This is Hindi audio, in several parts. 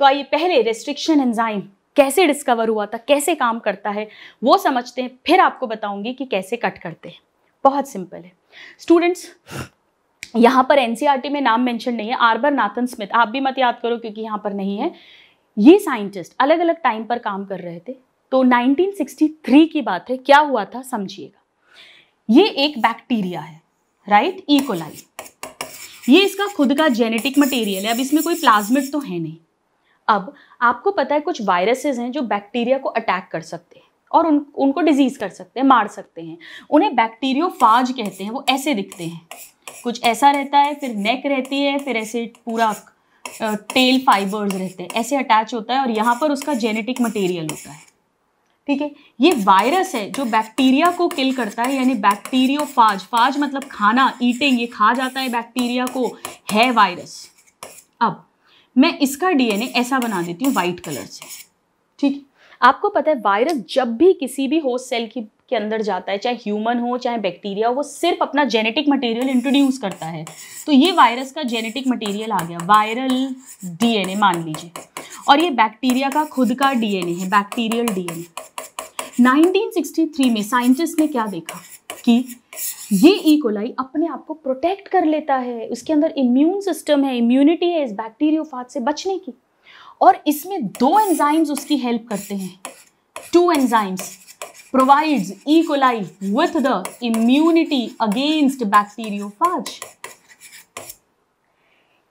तो आइए पहले रेस्ट्रिक्शन एंजाइम कैसे डिस्कवर हुआ था, कैसे काम करता है वो समझते हैं, फिर आपको बताऊंगी कि कैसे कट करते हैं। बहुत सिंपल है स्टूडेंट्स, यहाँ पर एनसीईआरटी में नाम मेंशन नहीं है, आर्बर नाथन स्मिथ, आप भी मत याद करो क्योंकि यहाँ पर नहीं है। ये साइंटिस्ट अलग अलग टाइम पर काम कर रहे थे। तो 1963 की बात है, क्या हुआ था समझिएगा। ये एक बैक्टीरिया है, राइट, ई कोलाई। ये इसका खुद का जेनेटिक मटेरियल है। अब इसमें कोई प्लाज्मिड तो है नहीं। अब आपको पता है कुछ वायरसेस हैं जो बैक्टीरिया को अटैक कर सकते हैं और उनको डिजीज कर सकते हैं, मार सकते हैं। उन्हें बैक्टीरियोफाज कहते हैं। वो ऐसे दिखते हैं, कुछ ऐसा रहता है, फिर नेक रहती है, फिर ऐसे पूरा टेल फाइबर्स रहते हैं, ऐसे अटैच होता है और यहाँ पर उसका जेनेटिक मटेरियल होता है। ठीक है, ये वायरस है जो बैक्टीरिया को किल करता है, यानी बैक्टीरियोफाज। फाज मतलब खाना, ईटिंग, ये खा जाता है बैक्टीरिया को, है वायरस। अब मैं इसका डीएनए ऐसा बना देती हूँ वाइट कलर से। ठीक, आपको पता है वायरस जब भी किसी भी होस्ट सेल के अंदर जाता है, चाहे ह्यूमन हो चाहे बैक्टीरिया हो, वो सिर्फ अपना जेनेटिक मटेरियल इंट्रोड्यूस करता है। तो ये वायरस का जेनेटिक मटेरियल आ गया, वायरल डीएनए मान लीजिए, और ये बैक्टीरिया का खुद का डीएनए है, बैक्टीरियल डीएनए। 1963 में साइंटिस्ट ने क्या देखा कि ये ई कोलाई अपने आप को प्रोटेक्ट कर लेता है, उसके अंदर इम्यून सिस्टम है, इम्यूनिटी है इस बैक्टीरियोफाज से बचने की, और इसमें 2 एंजाइम्स उसकी हेल्प करते हैं। 2 enzymes provides E. coli with the immunity against bacteriophage।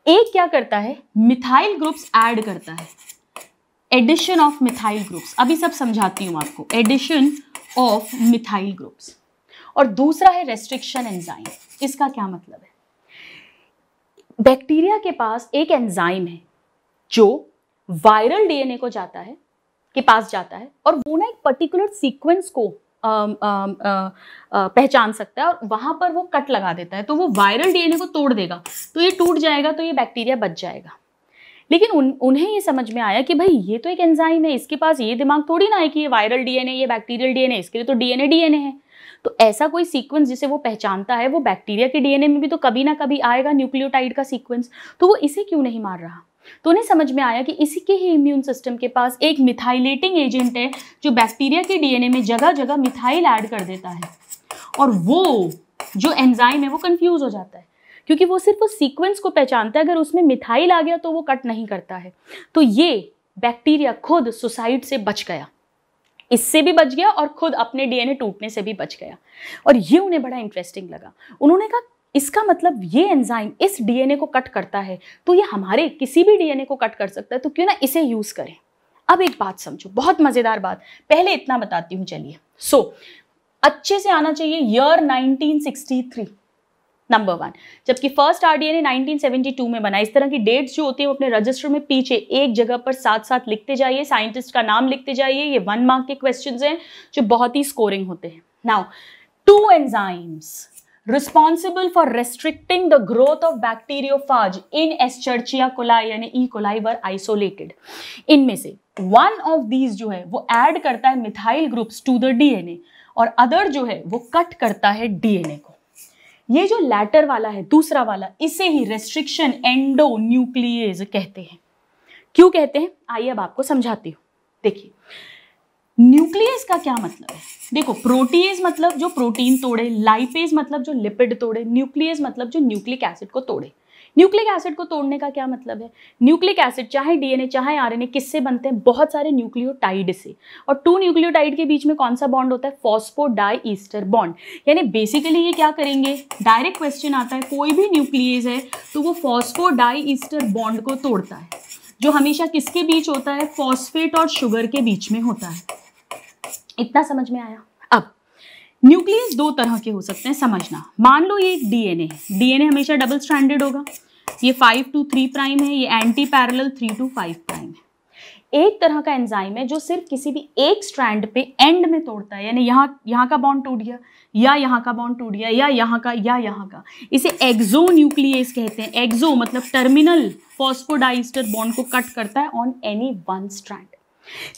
एक क्या करता है, मिथाइल ग्रुप्स ऐड करता है, एडिशन ऑफ मिथाइल ग्रुप्स। अभी सब समझाती हूं आपको, एडिशन ऑफ मिथाइल ग्रुप्स। और दूसरा है रेस्ट्रिक्शन एंजाइम। इसका क्या मतलब है, बैक्टीरिया के पास एक एंजाइम है जो वायरल डीएनए को पास जाता है और वो ना एक पर्टिकुलर सीक्वेंस को पहचान सकता है और वहां पर वो कट लगा देता है। तो वो वायरल डीएनए को तोड़ देगा, तो ये टूट जाएगा, तो ये बैक्टीरिया बच जाएगा। लेकिन उन्हें ये समझ में आया कि भाई ये तो एक एंजाइम है, इसके पास ये दिमाग थोड़ी ना है कि ये वायरल डीएनए, ये बैक्टीरियल डीएनए, इसके लिए तो डीएनए है। तो ऐसा कोई सीक्वेंस जिसे वो पहचानता है, वो बैक्टीरिया के डीएनए में भी तो कभी ना कभी आएगा, न्यूक्लियोटाइड का सीक्वेंस। तो वो इसे क्यों नहीं मार रहा। तो उन्हें समझ में आया कि इसी के ही इम्यून सिस्टम के पास एक मिथाइलेटिंग एजेंट है जो बैक्टीरिया के डीएनए में जगह जगह मिथाइल ऐड कर देता है, और वो जो एंजाइम है वो कंफ्यूज हो जाता है क्योंकि वो सिर्फ उस सीक्वेंस को पहचानता है, अगर उसमें मिथाइल आ गया तो वो कट नहीं करता है। तो ये बैक्टीरिया खुद सुसाइड से बच गया, इससे भी बच गया और खुद अपने डीएनए टूटने से भी बच गया। और ये उन्हें बड़ा इंटरेस्टिंग लगा। उन्होंने कहा इसका मतलब ये एंजाइम इस डीएनए को कट करता है, तो ये हमारे किसी भी डीएनए को कट कर सकता है, तो क्यों ना इसे यूज करें। अब एक बात समझो, बहुत मजेदार बात, पहले इतना बताती हूँ चलिए। अच्छे से आना चाहिए, ईयर 1963 नंबर 1, जबकि फर्स्ट आरडीएनए 1972 में बना। इस तरह की डेट्स जो होती है वो अपने रजिस्टर में पीछे एक जगह पर साथ साथ लिखते जाइए, साइंटिस्ट का नाम लिखते जाइए। ये 1 मार्क के क्वेश्चंस हैं जो बहुत ही स्कोरिंग होते हैं। Now 2 enzymes responsible for restricting the growth of bacteriophage in Escherichia coli यानी E. coli were isolated। इनमें से one of these जो है वो ऐड करता है methyl groups to the DNA और अदर जो है वो कट करता है डीएनए को। ये जो लैटर वाला है, दूसरा वाला, इसे ही रेस्ट्रिक्शन एंडोन्यूक्लिएज कहते हैं। क्यों कहते हैं आइए अब आपको समझाती हूँ। देखिए न्यूक्लियस का क्या मतलब है, देखो प्रोटीएज मतलब जो प्रोटीन तोड़े, लाइपेज मतलब जो लिपिड तोड़े, न्यूक्लियस मतलब जो न्यूक्लिक एसिड को तोड़े। न्यूक्लिक एसिड को तोड़ने का क्या मतलब है, न्यूक्लिक एसिड चाहे डीएनए चाहे आरएनए किससे बनते हैं, बहुत सारे न्यूक्लियोटाइड से। और 2 न्यूक्लियोटाइड के बीच में कौन सा बॉन्ड होता है, फॉस्फोडाइईस्टर बॉन्ड। यानी बेसिकली ये क्या करेंगे, डायरेक्ट क्वेश्चन आता है, कोई भी न्यूक्लियस है तो वो फॉस्फोडाइईस्टर बॉन्ड को तोड़ता है, जो हमेशा किसके बीच होता है, फॉस्फेट और शुगर के बीच में होता है। इतना समझ में आया। अब न्यूक्लियस 2 तरह के हो सकते हैं, समझना। मान लो ये एक डीएनए है, डीएनए हमेशा डबल स्ट्रैंडेड होगा, ये 5 to 3 प्राइम है, ये एंटी पैरेलल 3 to 5 प्राइम है। एक तरह का एंजाइम है जो सिर्फ किसी भी एक स्ट्रैंड पे एंड में तोड़ता है, यानी यहाँ का बॉन्ड टूट गया या यहाँ का बॉन्ड टूट गया या यहाँ का, इसे एक्सोन्यूक्लियस कहते हैं। एक्सो मतलब टर्मिनल फॉस्फोडाइस्टर बॉन्ड को कट करता है ऑन एनी वन स्ट्रैंड।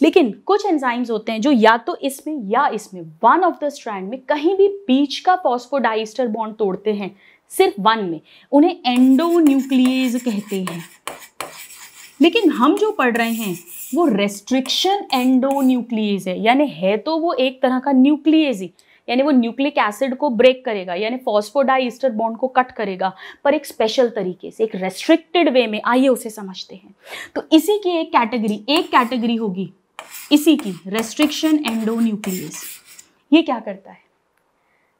लेकिन कुछ एंजाइम्स होते हैं जो या तो इसमें या इसमें, वन ऑफ द स्ट्रैंड में कहीं भी बीच का फॉस्फोडाइस्टर बॉन्ड तोड़ते हैं, सिर्फ 1 में, उन्हें एंडोन्यूक्लिएज कहते हैं। लेकिन हम जो पढ़ रहे हैं वो रेस्ट्रिक्शन एंडोन्यूक्लियेज है, यानी है तो वो एक तरह का न्यूक्लियेज ही, यानी वो न्यूक्लिक एसिड को ब्रेक करेगा, यानी फॉस्फोडाइस्टर बॉन्ड को कट करेगा, पर एक स्पेशल तरीके से, एक रेस्ट्रिक्टेड वे में। आइए उसे समझते हैं। तो इसी की एक कैटेगरी होगी इसी की, रेस्ट्रिक्शन एंडोन्यूक्लियेज। ये क्या करता है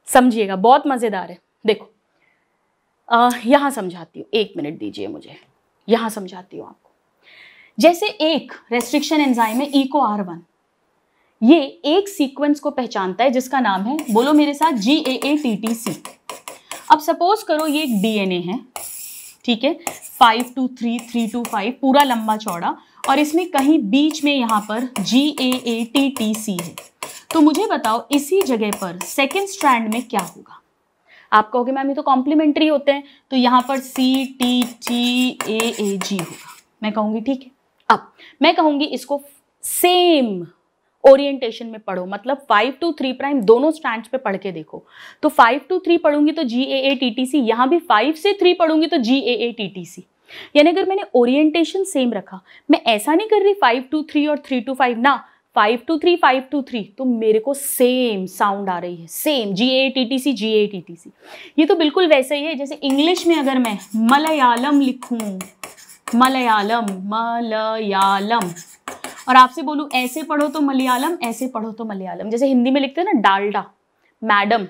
समझिएगा, बहुत मजेदार है। देखो यहां समझाती हूँ, 1 मिनट दीजिए मुझे, यहां समझाती हूँ आपको। जैसे एक रेस्ट्रिक्शन एंजाइम है EcoR1, ये एक सीक्वेंस को पहचानता है जिसका नाम है, बोलो मेरे साथ, GAATTC। अब सपोज करो ये एक DNA है, ठीक है, 5 to 3, 3 to 5, पूरा लंबा चौड़ा, और इसमें कहीं बीच में यहाँ पर GAATTC है। तो मुझे बताओ इसी जगह पर सेकेंड स्ट्रैंड में क्या होगा? आप कहोगे मैम ये तो कॉम्प्लीमेंट्री होते हैं, तो यहाँ पर CTTAAG होगा। मैं कहूँगी ठीक है। अब मैं कहूँगी इसको सेम ओरिएंटेशन में पढ़ो, मतलब 5 to 3 प्राइम दोनों स्ट्रैंड्स पे पढ़ के देखो। तो 5 to 3 पढ़ूंगी तो GAATTC, यहाँ भी 5 से 3 पढ़ूंगी तो GAATTC। यानी अगर मैंने ओरिएंटेशन सेम रखा, मैं ऐसा नहीं कर रही 5 to 3 और 3 to 5 ना, 5 to 3, 5 to 3, तो मेरे को सेम साउंड आ रही है, सेम GAATTC GAATTC। ये तो बिल्कुल वैसे ही है जैसे इंग्लिश में अगर मैं मलयालम लिखूं, मलयालम, और आपसे बोलूं ऐसे पढ़ो तो मलयालम, ऐसे पढ़ो तो मलयालम। जैसे हिंदी में लिखते हैं ना डालडा, मैडम,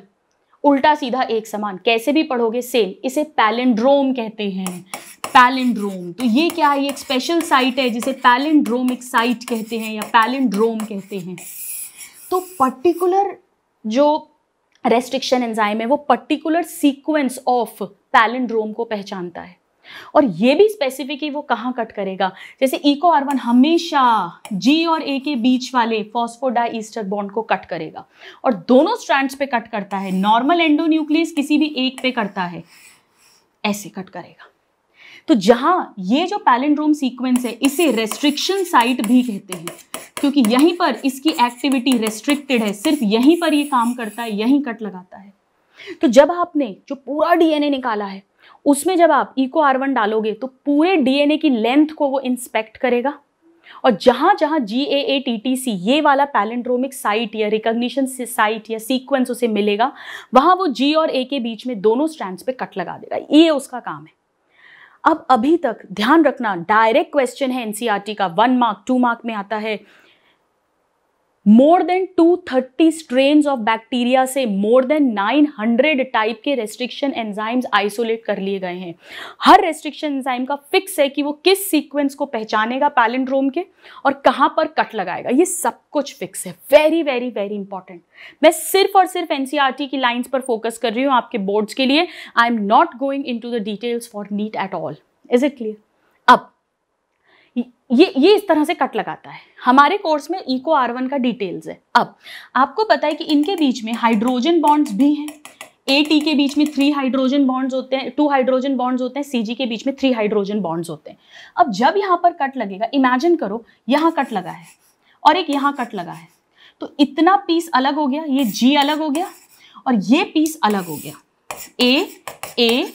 उल्टा सीधा एक समान, कैसे भी पढ़ोगे सेम। इसे पैलिंड्रोम कहते हैं, पैलिंड्रोम। तो ये क्या है? ये एक स्पेशल साइट है जिसे पैलिंड्रोमिक साइट कहते हैं या पैलिंड्रोम कहते हैं। तो पर्टिकुलर जो रेस्ट्रिक्शन एंजाइम है वो पर्टिकुलर सीक्वेंस ऑफ पैलिंड्रोम को पहचानता है, और ये भी स्पेसिफिक है वो कहाँ कट करेगा। जैसे EcoR1 हमेशा G और A के बीच वाले फॉस्फोडाइस्टर बॉन्ड को कट करेगा और दोनों स्ट्रैंड्स पे कट करता है। नॉर्मल एंडोन्यूक्लियस किसी भी एक पे करता है, ऐसे कट करेगा। तो जहां ये जो पैलिंड्रोम सीक्वेंस है इसे रेस्ट्रिक्शन साइट भी कहते हैं, क्योंकि यहीं पर इसकी एक्टिविटी रेस्ट्रिक्टेड है, सिर्फ यहीं पर ये काम करता है, यहीं कट लगाता है। तो जब आपने जो पूरा DNA निकाला है उसमें जब आप EcoR1 डालोगे तो पूरे DNA की लेंथ को वो इंस्पेक्ट करेगा, और जहां जहां GAATTC ये वाला पैलिंड्रोमिक साइट या रिकॉग्निशन साइट या सीक्वेंस उसे मिलेगा, वहां वो G और A के बीच में दोनों स्ट्रैंड्स पे कट लगा देगा। ये उसका काम है। अब अभी तक ध्यान रखना, डायरेक्ट क्वेश्चन है NCERT का, 1 मार्क 2 मार्क में आता है। More than 230 strains of bacteria से मोर देन 900 टाइप के रेस्ट्रिक्शन एंजाइम्स आइसोलेट कर लिए गए हैं। हर रेस्ट्रिक्शन एंजाइम का फिक्स है कि वो किस सीक्वेंस को पहचानेगा पैलिंड्रोम के और कहां पर कट लगाएगा, ये सब कुछ फिक्स है। Very very very important. मैं सिर्फ और सिर्फ NCERT की लाइंस पर फोकस कर रही हूं आपके बोर्ड्स के लिए। I am not going into the details for NEET at all. Is it clear? अब ये इस तरह से कट लगाता है। हमारे कोर्स में EcoR1 का डिटेल्स है। अब आपको पता है कि इनके बीच में हाइड्रोजन बॉन्ड्स भी हैं। AT के बीच में 3 हाइड्रोजन बॉन्ड्स होते हैं, 2 हाइड्रोजन बॉन्ड्स होते हैं, CG के बीच में 3 हाइड्रोजन बॉन्ड्स होते हैं। अब जब यहाँ पर कट लगेगा, इमेजिन करो यहाँ कट लगा है और एक यहाँ कट लगा है, तो इतना पीस अलग हो गया, ये G अलग हो गया और ये पीस अलग हो गया, AATTC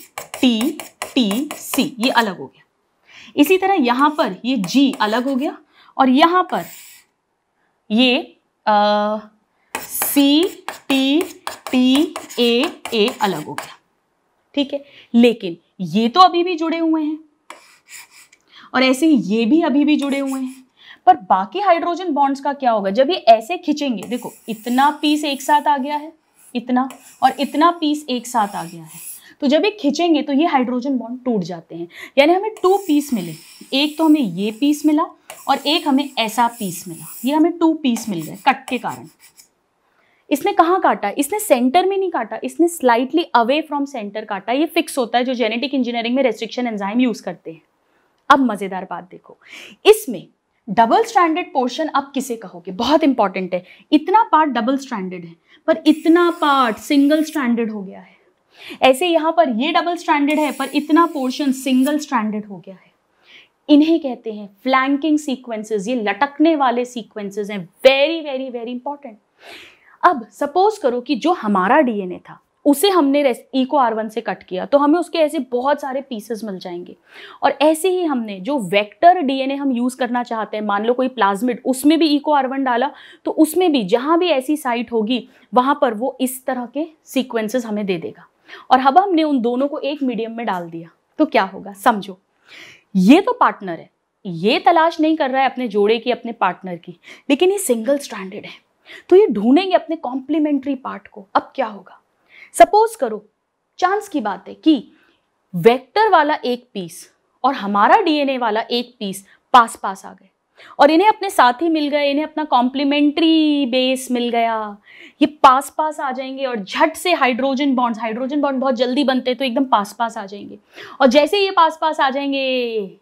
ये अलग हो गया। इसी तरह यहां पर ये G अलग हो गया और यहां पर ये CTTA अलग हो गया। ठीक है, लेकिन ये तो अभी भी जुड़े हुए हैं और ऐसे ही ये भी अभी भी जुड़े हुए हैं, पर बाकी हाइड्रोजन बॉन्ड्स का क्या होगा? जब ये ऐसे खिंचेंगे, देखो इतना पीस एक साथ आ गया है, इतना और इतना पीस एक साथ आ गया है, तो जब ये खिंचेंगे तो ये हाइड्रोजन बॉन्ड टूट जाते हैं। यानी हमें 2 पीस मिले, एक तो हमें ये पीस मिला और एक हमें ऐसा पीस मिला। ये हमें 2 पीस मिल गए कट के कारण। इसने कहाँ काटा? इसने सेंटर में नहीं काटा, इसने स्लाइटली अवे फ्रॉम सेंटर काटा। ये फिक्स होता है जो जेनेटिक इंजीनियरिंग में रेस्ट्रिक्शन एंजाइम यूज करते हैं। अब मजेदार बात देखो, इसमें डबल स्ट्रैंडेड पोर्शन अब किसे कहोगे? बहुत इंपॉर्टेंट है। इतना पार्ट डबल स्ट्रैंडेड है पर इतना पार्ट सिंगल स्ट्रैंडेड हो गया है। ऐसे यहां पर ये डबल स्ट्रैंडेड है पर इतना पोर्शन सिंगल स्ट्रैंडेड हो गया है। इन्हें कहते हैं फ्लैंकिंग सीक्वेंसेस। ये लटकने वाले सीक्वेंसेस हैं। Very very very important. अब सपोज करो कि जो हमारा DNA था उसे हमने इको R1 से कट किया तो हमें उसके ऐसे बहुत सारे पीसेस मिल जाएंगे। और ऐसे ही हमने जो वेक्टर डीएनए हम यूज करना चाहते हैं, मान लो कोई प्लाज्मिड, उसमें भी इको R1 डाला तो उसमें भी जहां भी ऐसी साइट होगी वहां पर वो इस तरह के सीक्वेंसेस हमें दे देगा। और अब हमने उन दोनों को एक मीडियम में डाल दिया तो क्या होगा समझो। ये तो पार्टनर है, ये तलाश नहीं कर रहा है अपने जोड़े की, अपने पार्टनर की, लेकिन ये सिंगल स्ट्रैंडेड है तो ये ढूंढेंगे अपने कॉम्प्लीमेंट्री पार्ट को। अब क्या होगा, सपोज करो चांस की बात है कि वेक्टर वाला एक पीस और हमारा डीएनए वाला एक पीस पास पास आ गए और इन्हें अपने साथी मिल गए, इन्हें अपना कॉम्प्लीमेंट्री बेस मिल गया, ये पास पास आ जाएंगे और झट से हाइड्रोजन बॉन्ड बहुत जल्दी बनते हैं तो एकदम पास पास आ जाएंगे। और जैसे ये पास पास आ जाएंगे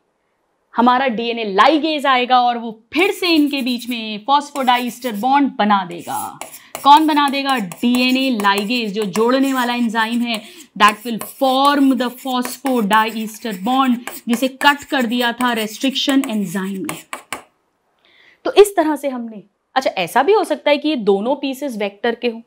हमारा डीएनए लाइगेज आएगा और वो फिर से इनके बीच में फॉस्फोडाइस्टर बॉन्ड बना देगा। कौन बना देगा, डीएनए लाइगेज, जो जोड़ने वाला एंजाइम है, that will form the phosphodiester bond, जिसे कट कर दिया था रेस्ट्रिक्शन एंजाइम ने। तो इस तरह से हमने, अच्छा ऐसा भी हो सकता है कि ये दोनों पीसेस वेक्टर के हों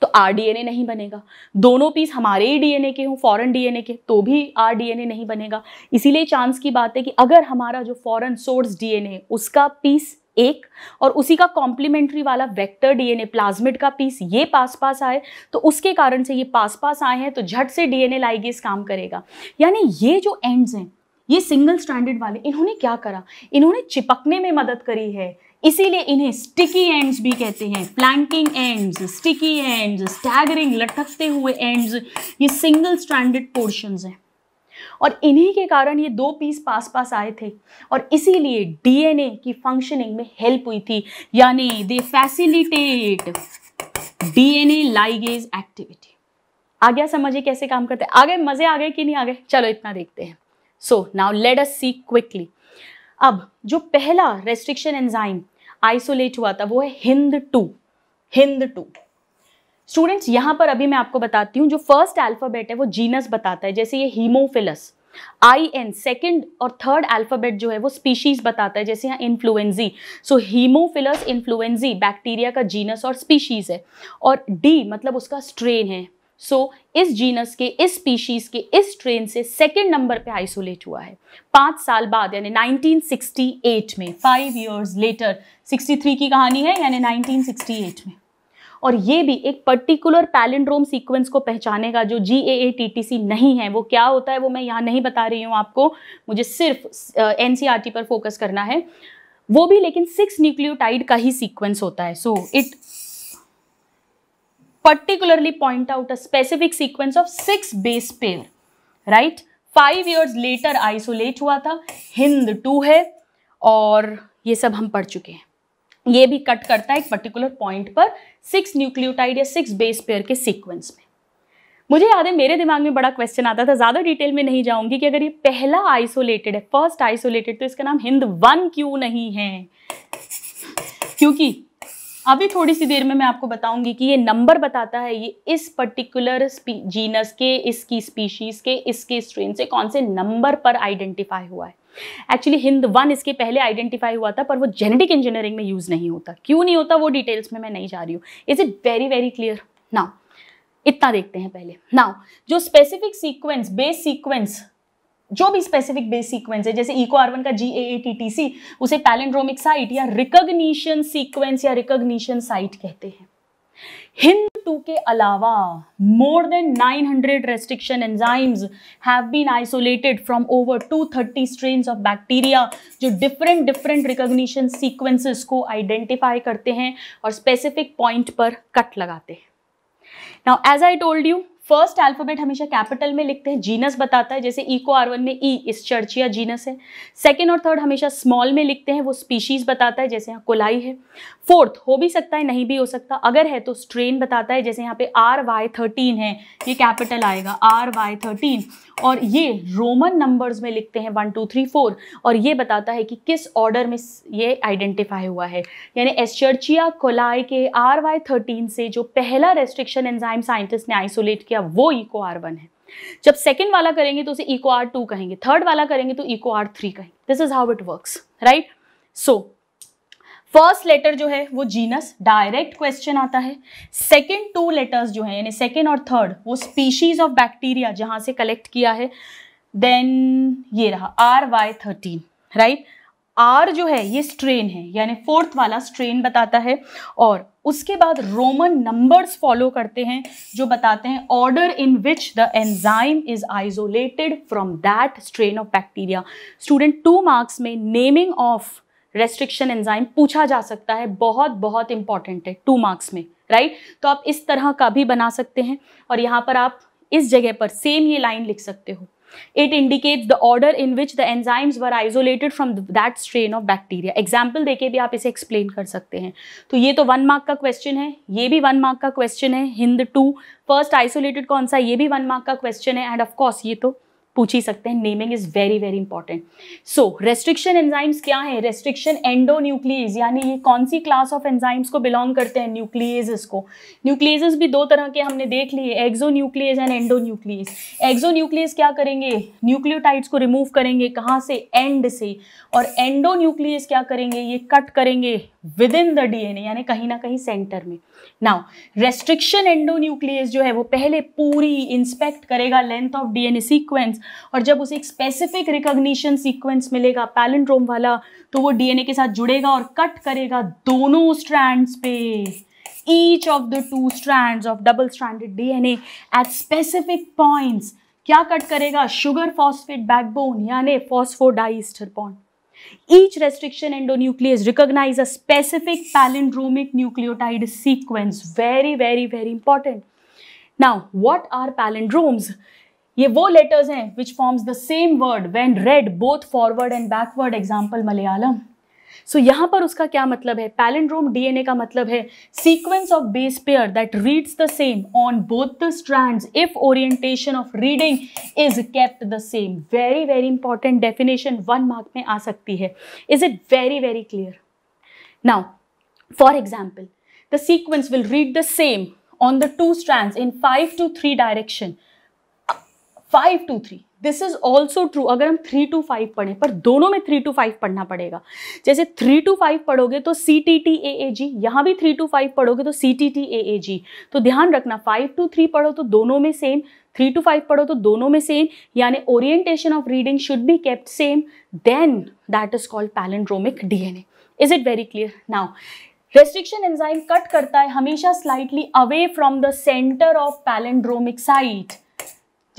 तो आरडीएनए नहीं बनेगा, दोनों पीस हमारे ही डीएनए के हों, फॉरेन डीएनए के, तो भी आरडीएनए नहीं बनेगा। इसीलिए चांस की बात है कि अगर हमारा जो फॉरेन सोर्स डीएनए उसका पीस एक और उसी का कॉम्प्लीमेंट्री वाला वेक्टर डीएनए प्लाज्मिड का पीस ये पास पास आए तो उसके कारण से ये पास पास आए हैं तो झट से डीएनए लाइगेज काम करेगा। यानी ये जो एंड्स हैं, ये सिंगल स्ट्रैंडेड वाले, इन्होंने क्या करा, इन्होंने चिपकने में मदद करी है, इसीलिए इन्हें स्टिकी एंड्स भी कहते हैं। Flanking ends, sticky ends, staggering, लटकते हुए एंड्स, ये सिंगल स्ट्रैंडेड पोर्शंस हैं और इन्हीं के कारण ये दो पीस पास पास आए थे और इसीलिए डीएनए की फंक्शनिंग में हेल्प हुई थी, यानी दे फैसिलिटेट डीएनए लाइगेज एक्टिविटी। आ गया समझिए कैसे काम करते हैं? आ गए, मजे आ गए कि नहीं आ गए? चलो इतना देखते हैं। सो नाउ लेट अस सी क्विकली। अब जो पहला रेस्ट्रिक्शन एंजाइम आइसोलेट हुआ था वो है हिंद 2। स्टूडेंट्स यहां पर अभी मैं आपको बताती हूँ, जो फर्स्ट अल्फाबेट है वो जीनस बताता है, जैसे ये हीमोफिलस, IN सेकंड और थर्ड अल्फाबेट जो है वो स्पीशीज बताता है, जैसे यहाँ इन्फ्लुएंजी। सो हीमोफिलस इन्फ्लुएंजी बैक्टीरिया का जीनस और स्पीशीज है और D मतलब उसका स्ट्रेन है। सो इस जीनस के, इस स्पीशीज के, इस स्ट्रेन से सेकेंड नंबर पे आइसोलेट हुआ है 5 साल बाद, यानी 1968 में, 5 years later। 63 की कहानी है, यानी 1968 में। और ये भी एक पर्टिकुलर पैलिंड्रोम सीक्वेंस को पहचानेगा जो GAATTC नहीं है। वो क्या होता है वो मैं यहाँ नहीं बता रही हूँ आपको, मुझे सिर्फ NCERT पर फोकस करना है। वो भी लेकिन 6 न्यूक्लियोटाइड का ही सीक्वेंस होता है। So it particularly point out a specific sequence of 6 base pair, right? 5 years later isolate हुआ था, हिंद 2 है और ये सब हम पढ़ चुके हैं। ये भी कट करता है एक पर्टिकुलर पॉइंट पर 6 न्यूक्लियोटाइड या 6 बेस पेयर के सीक्वेंस में। मुझे याद है मेरे दिमाग में बड़ा क्वेश्चन आता था, ज्यादा डिटेल में नहीं जाऊंगी, कि अगर ये पहला आइसोलेटेड है, फर्स्ट आइसोलेटेड, तो इसका नाम हिंद 1 क्यों नहीं है? क्योंकि अभी थोड़ी सी देर में मैं आपको बताऊंगी कि ये नंबर बताता है ये इस पर्टिकुलर जीनस के, इसकी स्पीशीज के, इसके स्ट्रेन से कौन से नंबर पर आइडेंटिफाई हुआ है। एक्चुअली हिंद 1 इसके पहले आइडेंटिफाई हुआ था पर वो जेनेटिक इंजीनियरिंग में यूज नहीं होता। क्यों नहीं होता वो डिटेल्स में मैं नहीं जा रही हूँ। Is it very very clear? Now इतना देखते हैं पहले। नाउ जो स्पेसिफिक सीक्वेंस, बेस सीक्वेंस, जो भी स्पेसिफिक बेस सीक्वेंस है, जैसे इको R1 का GAATTC, उसे पैलिंड्रोमिक साइट या रिकॉग्निशन सीक्वेंस या रिकॉग्निशन साइट कहते हैं। हिंद 2 के अलावा more than 900 restriction enzymes have been isolated from over 230 strains of bacteria, जो डिफरेंट रिकॉग्निशन सीक्वेंसेस को आइडेंटिफाई करते हैं और स्पेसिफिक पॉइंट पर कट लगाते हैं। Now as I told you, first alphabet हमेशा कैपिटल में लिखते हैं, जीनस बताता है, जैसे इको R1 में ई इस्चर्चिया जीनस है। सेकेंड और थर्ड हमेशा स्मॉल में लिखते हैं, वो स्पीशीज बताता है, जैसे यहाँ कोलाई है। फोर्थ हो भी सकता है, नहीं भी हो सकता, अगर है तो स्ट्रेन बताता है, जैसे यहाँ पे RY13 है, ये कैपिटल आएगा RY13। और ये रोमन नंबर्स में लिखते हैं 1 2 3 4 और ये बताता है कि किस ऑर्डर में ये आइडेंटिफाई हुआ है। यानी एस्चर्चिया कोलाई के RY13 से जो पहला रेस्ट्रिक्शन एंजाइम साइंटिस्ट ने आइसोलेट किया वो इको R1 है। जब सेकंड वाला करेंगे तो उसे इको R2 कहेंगे, थर्ड वाला करेंगे तो इको R3 कहेंगे। This is how it works, right? So first letter जो है वो जीनस, डायरेक्ट क्वेश्चन आता है। सेकेंड 2 लेटर्स जो है यानी सेकेंड और थर्ड वो स्पीशीज ऑफ बैक्टीरिया जहां से कलेक्ट किया है। देन ये रहा RY13, राइट। R जो है ये स्ट्रेन है यानी फोर्थ वाला स्ट्रेन बताता है। और उसके बाद रोमन नंबर्स फॉलो करते हैं जो बताते हैं order in which the enzyme is isolated from that strain of bacteria. Student 2 marks में नेमिंग ऑफ रेस्ट्रिक्शन एंजाइम पूछा जा सकता है, बहुत बहुत इंपॉर्टेंट है 2 मार्क्स में, राइट। तो आप इस तरह का भी बना सकते हैं और यहाँ पर आप इस जगह पर सेम ये लाइन लिख सकते हो। It indicates the order in which the enzymes were isolated from that strain of bacteria. Example देके भी आप इसे एक्सप्लेन कर सकते हैं। तो ये तो 1 मार्क का क्वेश्चन है, ये भी 1 मार्क का क्वेश्चन है। हिंद 2 फर्स्ट आइसोलेटेड कौन सा, ये भी 1 मार्क का क्वेश्चन है। एंड ऑफ कोर्स ये तो पूछ ही सकते हैं, naming is very very important. So restriction enzymes क्या है? रेस्ट्रिक्शन एंडोन्यूक्लियेज यानी ये कौन सी क्लास ऑफ एंजाइम्स को बिलोंग करते हैं? न्यूक्लियेजेस को। न्यूक्लियेजेस भी 2 तरह के हमने देख लिए, एक्सोन्यूक्लियेज एंड एंडोन्यूक्लियेज। एक्सोन्यूक्लियेज क्या करेंगे? न्यूक्लियोटाइड्स को रिमूव करेंगे, कहाँ से? एंड से। और एंडोन्यूक्लियेज क्या करेंगे? ये कट करेंगे विद इन द डीएनए यानी कहीं ना कहीं सेंटर में। नाउ रेस्ट्रिक्शन एंडोन्यूक्लियेज जो है वो पहले पूरी इंस्पेक्ट करेगा लेंथ ऑफ डीएनए सीक्वेंस, और जब उसे एक स्पेसिफिक रिकॉग्निशन सीक्वेंस मिलेगा पैलिंड्रोम वाला, तो वो डीएनए के साथ जुड़ेगा और कट करेगा दोनों स्ट्रैंड्स पे, each of the 2 strands of double stranded DNA at specific points. क्या कट करेगा? शुगर फॉस्फेट बैकबोन यानी phosphodiester bond. Each restriction endonuclease recognize a specific palindromic nucleotide sequence. Very, very, very important. Now, what are palindromes? ये वो letters हैं which forms the same word when read both forward and backward. Example Malayalam. सो यहाँ पर उसका क्या मतलब है? पैलिंड्रोम डीएनए का मतलब है sequence of base pair that reads the same on both the strands if orientation of reading is kept the same. Very very important definition 1 mark में आ सकती है। Is it very very clear? Now for example the sequence will read the same on the 2 strands in 5 to 3 direction. 5 to 3 this is also true अगर हम 3 to 5 पढ़ें, पर दोनों में 3 to 5 पढ़ना पड़ेगा। जैसे 3 to 5 पढ़ोगे तो CTTAAG, यहाँ भी 3 to 5 पढ़ोगे तो CTTAAG। तो ध्यान रखना 5 to 3 पढ़ो तो दोनों में सेम, 3 to 5 पढ़ो तो दोनों में सेम, यानी orientation of reading should be kept same, then that is called palindromic DNA. Is it very clear? Now restriction enzyme cut करता है हमेशा slightly away from the centre of palindromic site.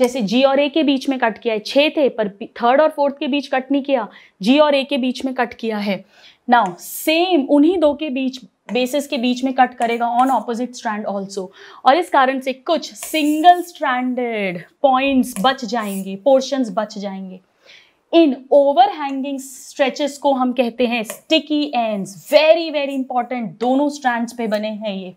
जैसे G और A के बीच में कट किया है, 6 थे पर 3rd और 4th के बीच कट नहीं किया, G और A के बीच में कट किया है। नाउ सेम उन्हीं 2 के बीच बेसिस के बीच में कट करेगा ऑन ऑपोजिट स्ट्रैंड ऑल्सो, और इस कारण से कुछ सिंगल स्ट्रैंडेड पॉइंट्स बच जाएंगे, पोर्शंस बच जाएंगे। इन ओवरहैंगिंग स्ट्रेचेस को हम कहते हैं sticky ends. Very very important, दोनों स्ट्रैंड्स पे बने हैं ये,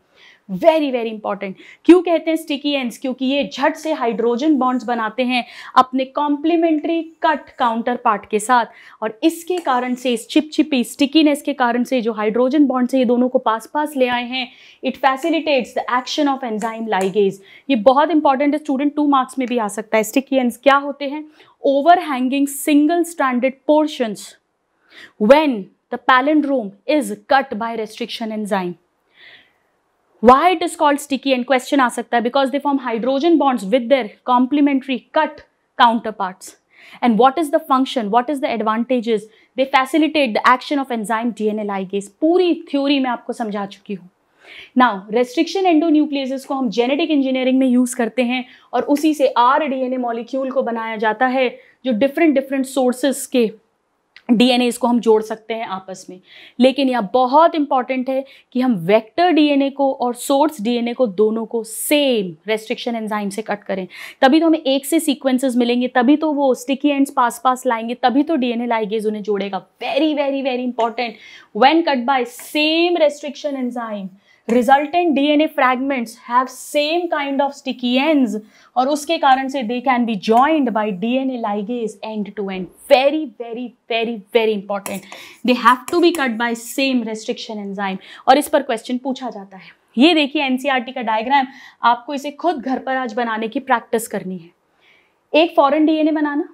वेरी वेरी इंपॉर्टेंट। क्यों कहते हैं स्टिकी एंड्स? क्योंकि ये झट से हाइड्रोजन बॉन्ड्स बनाते हैं अपने कॉम्प्लीमेंट्री कट काउंटर पार्ट के साथ, और इसके कारण से इस चिपचिपी स्टिकीनेस के कारण से जो हाइड्रोजन बॉन्ड से ये दोनों को पास पास ले आए हैं, it facilitates the action of enzyme ligase. ये बहुत इंपॉर्टेंट है, स्टूडेंट 2 मार्क्स में भी आ सकता है। स्टिकी एंड्स क्या होते हैं? Overhanging single stranded portions when the palindrome is cut by restriction enzyme. Why it is called sticky end? Question आ सकता है, because they form hydrogen bonds with their complementary cut counterparts. And what is the function? What is the advantages? They facilitate the action of enzyme DNA ligase. पूरी थ्योरी मैं आपको समझा चुकी हूँ। Now, restriction endonucleases को हम जेनेटिक इंजीनियरिंग में यूज करते हैं और उसी से rDNA मॉलिक्यूल को बनाया जाता है, जो डिफरेंट सोर्सेस के डीएनए इसको हम जोड़ सकते हैं आपस में। लेकिन यह बहुत इंपॉर्टेंट है कि हम वेक्टर डीएनए को और सोर्स डीएनए को दोनों को सेम रेस्ट्रिक्शन एंजाइम से कट करें, तभी तो हमें एक से सीक्वेंसेस मिलेंगे, तभी तो वो स्टिकी एंड्स पास पास लाएंगे, तभी तो डीएनए लाइगेज उन्हें जोड़ेगा। Very very very important, when cut by same restriction enzyme resultant DNA fragments have same kind of sticky ends, और उसके कारण से they can be joined by DNA ligase end to end. Very very very very important. They have to be cut by same restriction enzyme, और इस पर क्वेश्चन पूछा जाता है। ये देखिए NCERT का डायग्राम, आपको इसे खुद घर पर आज बनाने की प्रैक्टिस करनी है। एक फॉरेन DNA बनाना,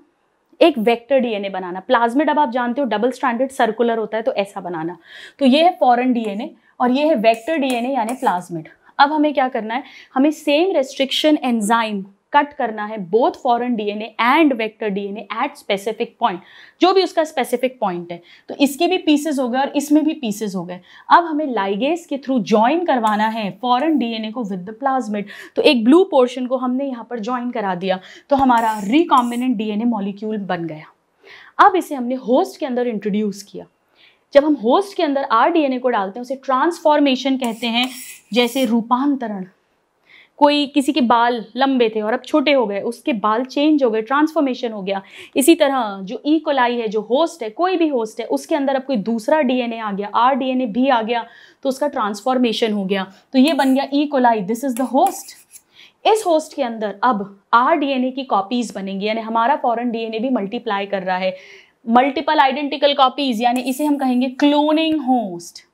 एक वेक्टर डीएनए बनाना। प्लाज्मिड अब आप जानते हो डबल स्ट्रैंडेड सर्कुलर होता है, तो ऐसा बनाना। तो ये है फॉरेन डीएनए और ये है वेक्टर डीएनए यानी प्लाज्मिड। अब हमें क्या करना है, हमें सेम रेस्ट्रिक्शन एंजाइम कट करना है both foreign DNA and vector DNA at specific point, जो भी उसका स्पेसिफिक पॉइंट है। तो इसके भी पीसेस हो गए और इसमें भी पीसेस हो गए। अब हमें लाइगेज के थ्रू ज्वाइन करवाना है फॉरेन डीएनए को विद द प्लाज्मिड। तो एक ब्लू पोर्शन को हमने यहाँ पर ज्वाइन करा दिया, तो हमारा रिकॉम्बिनेंट डीएनए मॉलिक्यूल बन गया। अब इसे हमने होस्ट के अंदर इंट्रोड्यूस किया। जब हम होस्ट के अंदर आरडीएनए को डालते हैं उसे ट्रांसफॉर्मेशन कहते हैं। जैसे रूपांतरण, कोई किसी के बाल लंबे थे और अब छोटे हो गए, उसके बाल चेंज हो गए, ट्रांसफॉर्मेशन हो गया। इसी तरह जो ई कोलाई है, जो होस्ट है, कोई भी होस्ट है, उसके अंदर अब कोई दूसरा डीएनए आ गया, आरडीएनए भी आ गया, तो उसका ट्रांसफॉर्मेशन हो गया, तो ये बन गया E coli, this is the host. इस होस्ट के अंदर अब आरडीएनए की कॉपीज बनेंगी, यानी हमारा फॉरेन डीएनए भी मल्टीप्लाई कर रहा है, मल्टीपल आइडेंटिकल कॉपीज, यानी इसे हम कहेंगे क्लोनिंग होस्ट।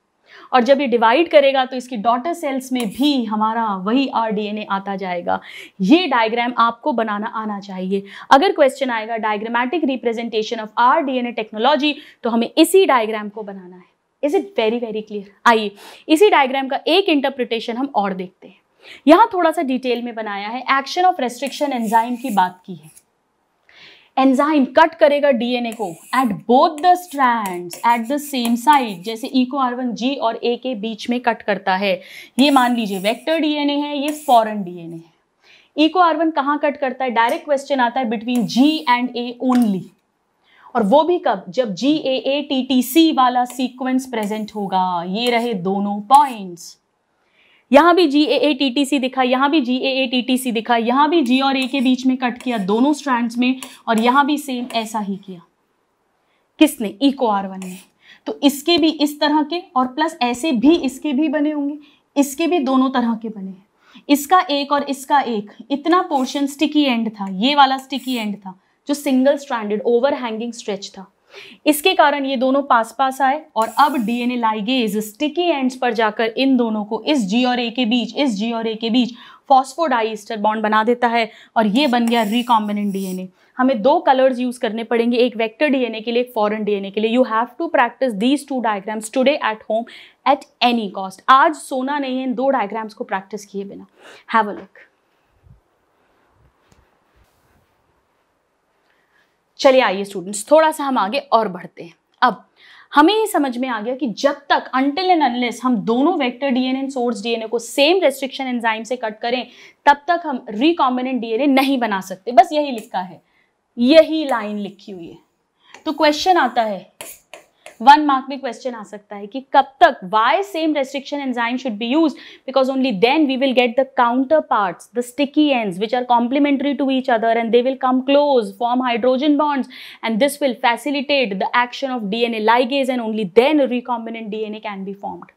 और जब ये डिवाइड करेगा तो इसकी डॉटर सेल्स में भी हमारा वही आरडीएनए आता जाएगा। ये डायग्राम आपको बनाना आना चाहिए। अगर क्वेश्चन आएगा diagrammatic representation of rDNA technology, तो हमें इसी डायग्राम को बनाना है। Is it very very clear? आइए इसी डायग्राम का एक इंटरप्रिटेशन हम और देखते हैं। यहाँ थोड़ा सा डिटेल में बनाया है, एक्शन ऑफ रेस्ट्रिक्शन एंजाइम की बात की है। एंजाइम कट करेगा डीएनए को at both the strands at the same side, जैसे ई को R1 G और A के बीच में कट करता है। ये मान लीजिए वेक्टर डीएनए है, ये फॉरेन डीएनए है। ई को R1 कहाँ कट करता है? डायरेक्ट क्वेश्चन आता है between G and A only, और वो भी कब? जब GAATTC वाला सीक्वेंस प्रेजेंट होगा। ये रहे दोनों पॉइंट्स, यहाँ भी GAATTC दिखा, यहाँ भी GAATTC दिखा, यहाँ भी G और A के बीच में कट किया दोनों स्ट्रैंड्स में, और यहाँ भी सेम ऐसा ही किया। किसने? ई को R1 ने। तो इसके भी इस तरह के और प्लस ऐसे भी इसके भी बने होंगे, इसके भी दोनों तरह के बने हैं। इसका एक और इसका एक, इतना पोर्शन स्टिकी एंड था, ये वाला स्टिकी एंड था जो single stranded over hanging stretch था। इसके कारण ये दोनों पास पास आए और अब डीएनए लाइगेज स्टिकी एंड्स पर जाकर इन दोनों को इस G और A के बीच, इस G और A के बीच फॉस्फोडाइस्टर बॉन्ड बना देता है, और ये बन गया रिकॉम्बिनेंट डीएनए। हमें दो कलर्स यूज करने पड़ेंगे, एक वेक्टर डीएनए के लिए, एक फॉरेन डीएनए के लिए। You have to practise these two diagrams today at home at any cost. आज सोना नहीं है इन दो डायग्राम्स को प्रैक्टिस किए बिना। Have a look. चलिए आइए स्टूडेंट्स, थोड़ा सा हम आगे और बढ़ते हैं। अब हमें ये समझ में आ गया कि जब तक अनटिल एंड अनलेस हम दोनों vector DNA and source DNA को सेम रेस्ट्रिक्शन एंजाइम से कट करें, तब तक हम रिकॉम्बिनेंट डीएनए नहीं बना सकते। बस यही लिखा है, यही लाइन लिखी हुई है। तो क्वेश्चन आता है, 1 मार्क में क्वेश्चन आ सकता है कि कब तक, why same restriction enzyme should be used, because only then we will get the counterparts, the sticky ends which are complementary to each other, and they will come close, form hydrogen bonds, and this will facilitate the action of DNA ligase, and only then recombinant DNA can be formed.